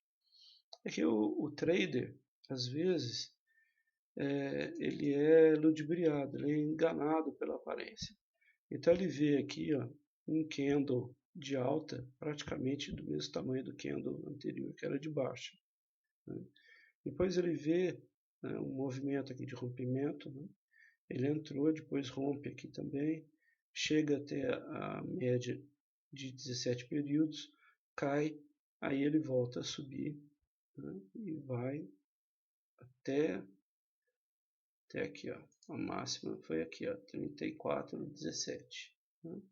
é que o trader, às vezes, ele é ludibriado, ele é enganado pela aparência. Então ele vê aqui um candle de alta praticamente do mesmo tamanho do candle anterior, que era de baixa. Né? Depois ele vê um movimento aqui de rompimento, né? Ele entrou, depois rompe aqui também, chega até a média de 17 períodos, cai, aí ele volta a subir, né? E vai até aqui, ó. A máxima foi aqui, ó, 34,17. Né?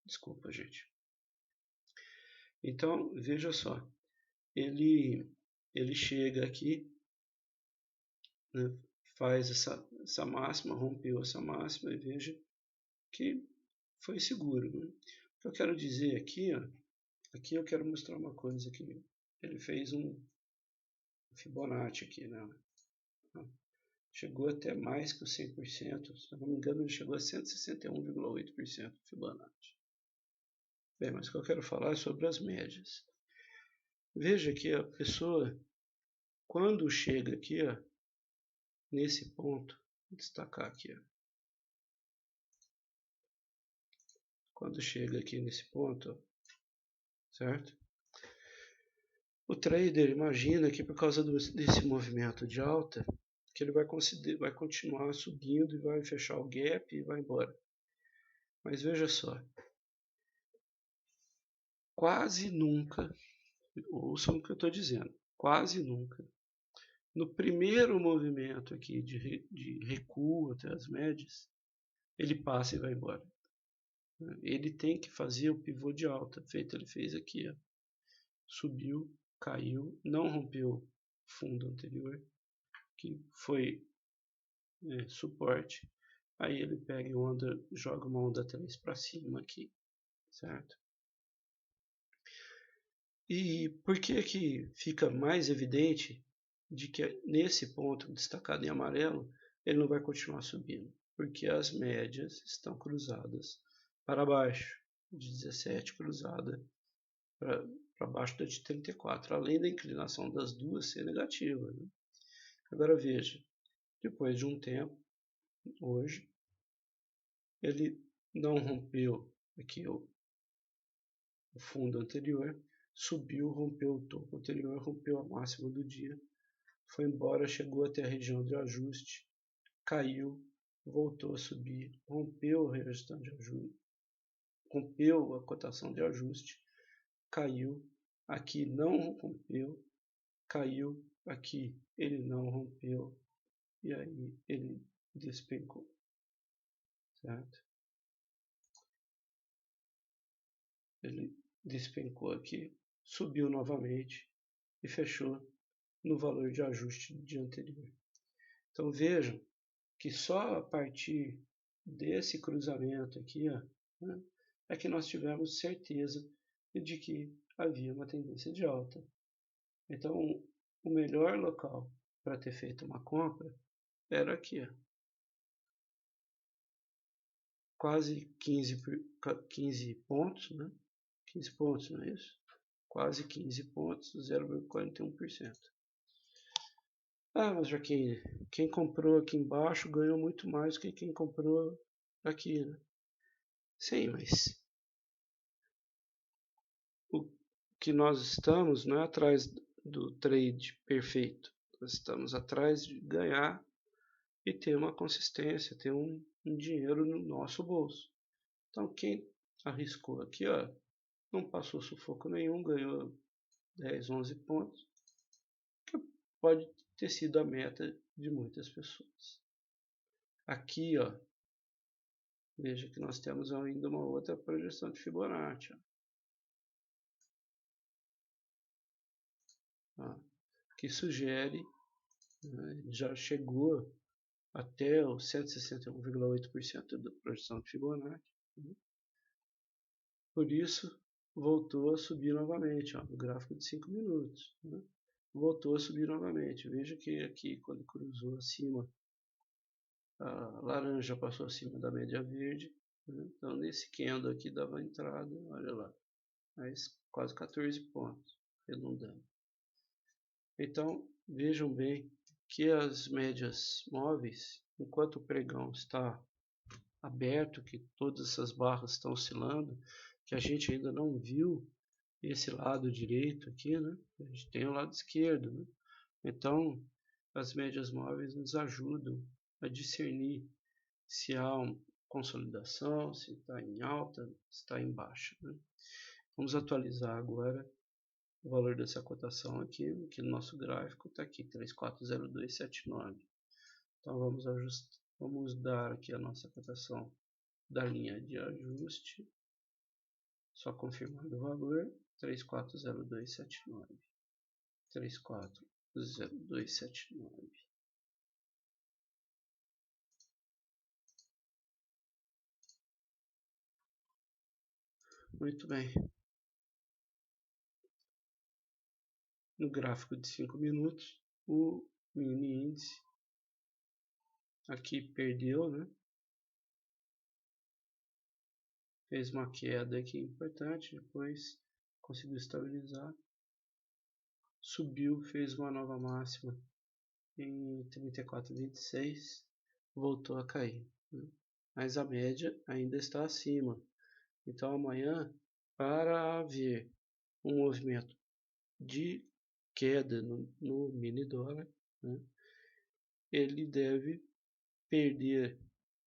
Desculpa, gente. Então, veja só, ele chega aqui, né, faz essa máxima, rompeu essa máxima, e veja que foi seguro. Né? O que eu quero dizer aqui, ó, aqui eu quero mostrar uma coisa aqui. Ele fez um Fibonacci aqui, né? Chegou até mais que o 100%, se não me engano ele chegou a 161,8% Fibonacci. Bem, mas o que eu quero falar é sobre as médias. Veja que a pessoa, quando chega aqui, ó, nesse ponto, vou destacar aqui, ó, quando chega aqui nesse ponto, ó, certo? O trader imagina que por causa desse movimento de alta, que ele vai continuar subindo e vai fechar o gap e vai embora. Mas veja só, quase nunca, ouçam o que eu estou dizendo, quase nunca, no primeiro movimento aqui de recuo até as médias, ele passa e vai embora. Ele tem que fazer o pivô de alta, feito ele fez aqui, ó. Subiu, caiu, não rompeu o fundo anterior, que foi suporte, aí ele pega joga uma onda 3 para cima aqui, certo? E por que que fica mais evidente de que nesse ponto destacado em amarelo ele não vai continuar subindo? Porque as médias estão cruzadas para baixo, de 17 cruzada para baixo da de 34, além da inclinação das duas ser negativa. Né? Agora veja, depois de um tempo, hoje, ele não rompeu aqui o fundo anterior, subiu, rompeu o topo anterior, rompeu a máxima do dia, foi embora, chegou até a região de ajuste, caiu, voltou a subir, rompeu a região de ajuste, rompeu a cotação de ajuste, caiu, aqui não rompeu, caiu, aqui ele não rompeu, e aí ele despencou, certo? Ele despencou aqui, subiu novamente e fechou no valor de ajuste do dia anterior. Então vejam que só a partir desse cruzamento aqui, ó, né, é que nós tivemos certeza de que havia uma tendência de alta. Então o melhor local para ter feito uma compra era aqui, ó, quase 15 pontos, né? 15 pontos, não é isso? Quase 15 pontos, 0,41%. Ah, mas Joaquim, quem comprou aqui embaixo ganhou muito mais do que quem comprou aqui, né? Sim, mas o que nós estamos não é atrás do trade perfeito. Nós estamos atrás de ganhar e ter uma consistência, ter um dinheiro no nosso bolso. Então, quem arriscou aqui, ó, não passou sufoco nenhum, ganhou 10, 11 pontos, que pode ter sido a meta de muitas pessoas. Aqui, ó, veja que nós temos ainda uma outra projeção de Fibonacci, ó, que sugere, né, já chegou até o 161,8% da projeção de Fibonacci. Né? Por isso, voltou a subir novamente, ó, no gráfico de 5 minutos. Né? Voltou a subir novamente. Veja que aqui, quando cruzou acima, a laranja passou acima da média verde. Né? Então, nesse candle aqui dava entrada, olha lá, mais quase 14 pontos, redondando. Então, vejam bem que as médias móveis, enquanto o pregão está aberto, que todas essas barras estão oscilando, que a gente ainda não viu esse lado direito aqui, né? A gente tem o lado esquerdo, né? Então, as médias móveis nos ajudam a discernir se há uma consolidação, se está em alta, se está em baixa, né? Vamos atualizar agora o valor dessa cotação aqui, que no nosso gráfico está aqui, 340279. Então, vamos dar aqui a nossa cotação da linha de ajuste, só confirmando o valor, 340279. 340279. Muito bem. No gráfico de 5 minutos, o mini índice aqui perdeu, né? Fez uma queda aqui importante, depois conseguiu estabilizar, subiu, fez uma nova máxima em 34,26, voltou a cair, né? Mas a média ainda está acima. Então amanhã, para haver um movimento de queda no mini dólar, né, ele deve perder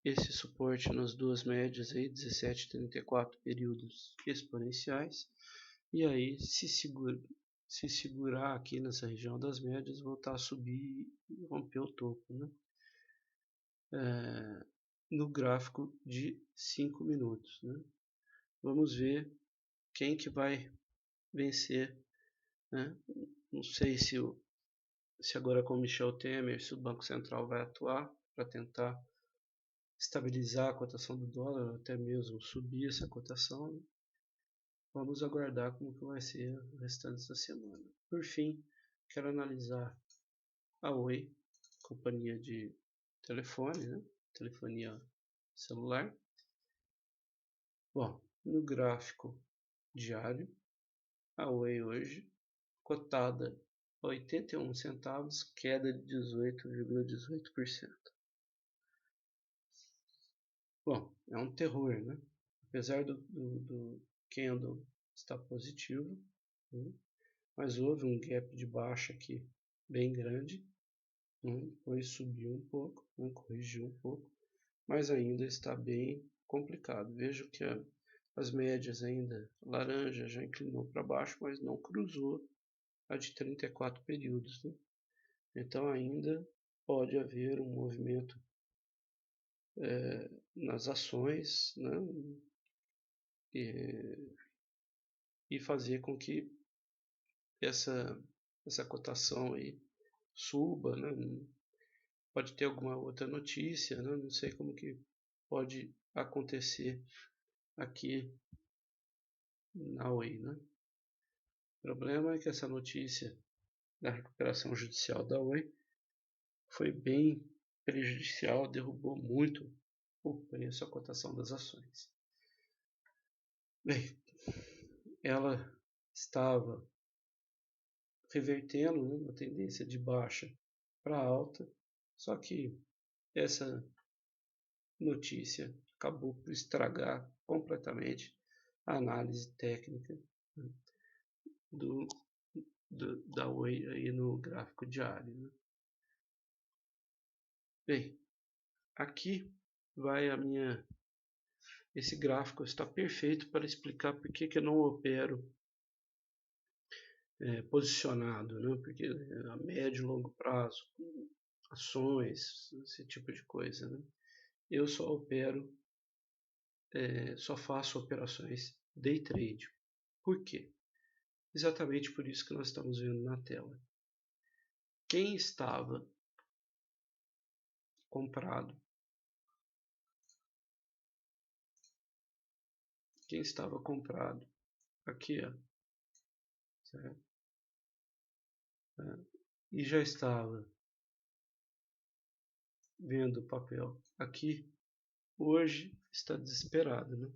esse suporte nas duas médias aí, 17,34 períodos exponenciais, e aí se segurar aqui nessa região das médias, voltar a subir e romper o topo, né? No gráfico de 5 minutos, né? Vamos ver quem que vai vencer, né? Não sei se agora com o Michel Temer, se o Banco Central vai atuar para tentar estabilizar a cotação do dólar, ou até mesmo subir essa cotação. Vamos aguardar como que vai ser o restante dessa semana. Por fim, quero analisar a Oi, companhia de telefone, né? Telefonia celular. Bom, no gráfico diário, a Oi hoje cotada a 81 centavos, queda de 18,18%. Bom, é um terror, né? Apesar do candle estar positivo, né? Mas houve um gap de baixa aqui bem grande, né? Depois subiu um pouco, né? Corrigiu um pouco, mas ainda está bem complicado. Vejo que as médias ainda, laranja já inclinou para baixo, mas não cruzou a de 34 períodos, né? Então ainda pode haver um movimento nas ações, né? E fazer com que essa cotação aí suba, né? Pode ter alguma outra notícia, né? Não sei como que pode acontecer aqui na Oi, né? O problema é que essa notícia da recuperação judicial da Oi foi bem prejudicial, derrubou muito o preço, a cotação das ações. Bem, ela estava revertendo, né, uma tendência de baixa para alta, só que essa notícia acabou por estragar completamente a análise técnica, né, da Oi aí no gráfico diário, né? Bem, aqui vai esse gráfico está perfeito para explicar por que eu não opero posicionado, né? Porque a médio e longo prazo, ações, esse tipo de coisa, né? Eu só opero, só faço operações day trade. Por quê? Exatamente por isso que nós estamos vendo na tela. Quem estava comprado, aqui, ó, certo? E já estava vendo o papel aqui, hoje está desesperado, né?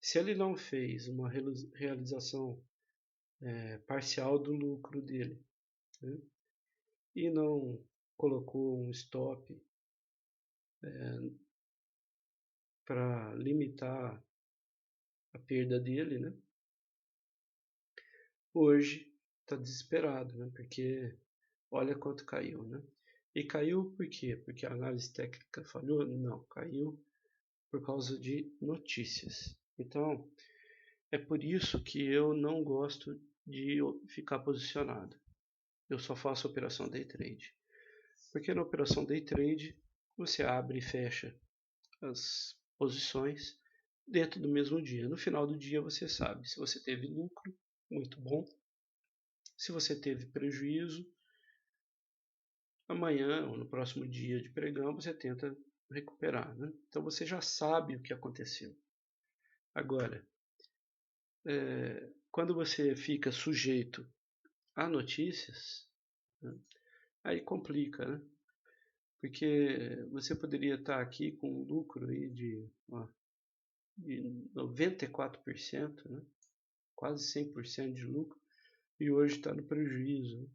Se ele não fez uma realização parcial do lucro dele, né, e não colocou um stop para limitar a perda dele, né, hoje está desesperado, né, porque olha quanto caiu, né? E caiu por quê? Porque a análise técnica falhou? Não, caiu por causa de notícias. Então, é por isso que eu não gosto de ficar posicionado. Eu só faço operação day trade. Porque na operação day trade você abre e fecha as posições dentro do mesmo dia. No final do dia você sabe se você teve lucro, muito bom. Se você teve prejuízo, amanhã ou no próximo dia de pregão você tenta recuperar, né? Então você já sabe o que aconteceu. Agora, quando você fica sujeito a notícias, né, aí complica, né? Porque você poderia estar aqui com um lucro aí de 94%, né? Quase 100% de lucro, e hoje está no prejuízo, né?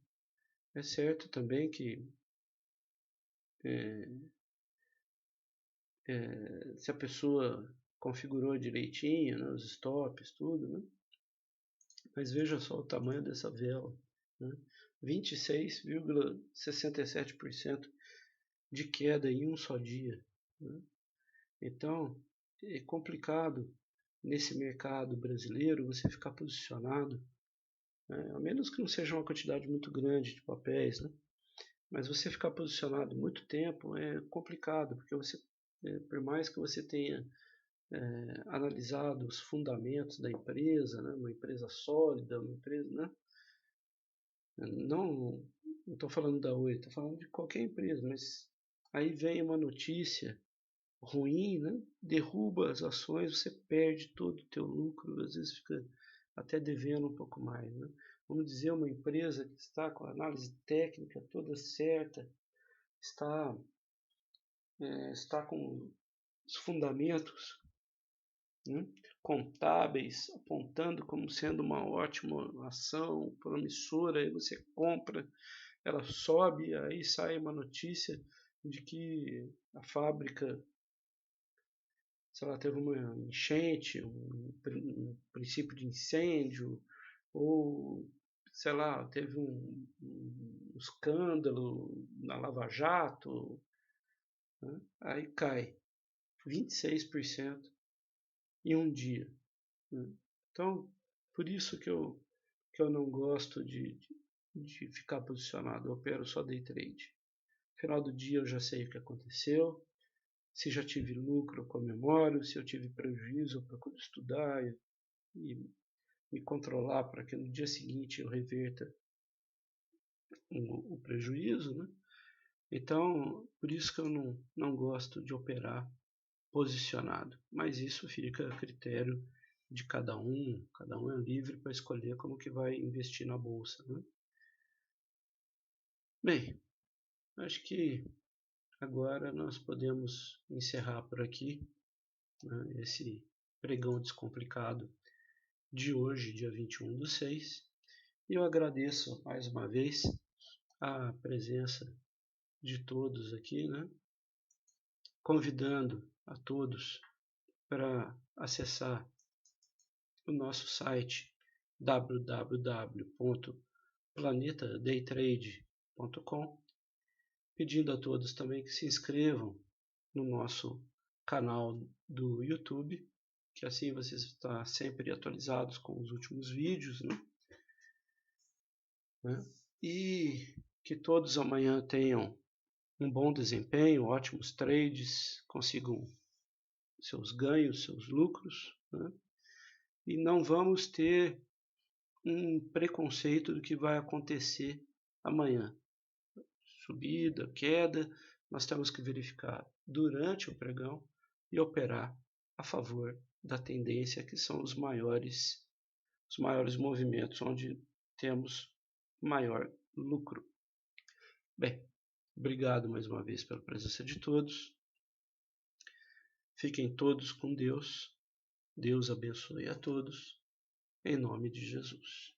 É certo também que se a pessoa configurou direitinho, né, os stops, tudo, né? Mas veja só o tamanho dessa vela, né? 26,67% de queda em um só dia, né? Então, é complicado nesse mercado brasileiro você ficar posicionado, né? A menos que não seja uma quantidade muito grande de papéis, né? Mas você ficar posicionado muito tempo é complicado, porque você, por mais que você tenha analisado os fundamentos da empresa, né? Uma empresa sólida, uma empresa, né? Não estou falando da Oi, estou falando de qualquer empresa, mas aí vem uma notícia ruim, né? Derruba as ações, você perde todo o teu lucro, às vezes fica até devendo um pouco mais, né? Vamos dizer, uma empresa que está com a análise técnica toda certa, está com os fundamentos, né, contábeis apontando como sendo uma ótima ação, promissora, aí você compra, ela sobe, aí sai uma notícia de que a fábrica, sei lá, teve uma enchente, um princípio de incêndio, ou sei lá, teve um escândalo na Lava Jato, né? Aí cai 26% em um dia, né? Então, por isso que eu não gosto de ficar posicionado, eu opero só day trade. No final do dia eu já sei o que aconteceu, se já tive lucro eu comemoro, se eu tive prejuízo eu procuro estudar e me controlar para que no dia seguinte eu reverta o prejuízo, né? Então, por isso que eu não gosto de operar posicionado, mas isso fica a critério de cada um é livre para escolher como que vai investir na bolsa, né? Bem, acho que agora nós podemos encerrar por aqui, né, esse pregão descomplicado de hoje, dia 21/6, e eu agradeço mais uma vez a presença de todos aqui, né? Convidando a todos para acessar o nosso site www.planetadaytrade.com, pedindo a todos também que se inscrevam no nosso canal do YouTube, que assim vocês estão sempre atualizados com os últimos vídeos, né? E que todos amanhã tenham um bom desempenho, ótimos trades, consigam seus ganhos, seus lucros, né? E não vamos ter um preconceito do que vai acontecer amanhã. Subida, queda, nós temos que verificar durante o pregão e operar a favor da tendência, que são os maiores movimentos, onde temos maior lucro. Bem, obrigado mais uma vez pela presença de todos. Fiquem todos com Deus. Deus abençoe a todos, em nome de Jesus.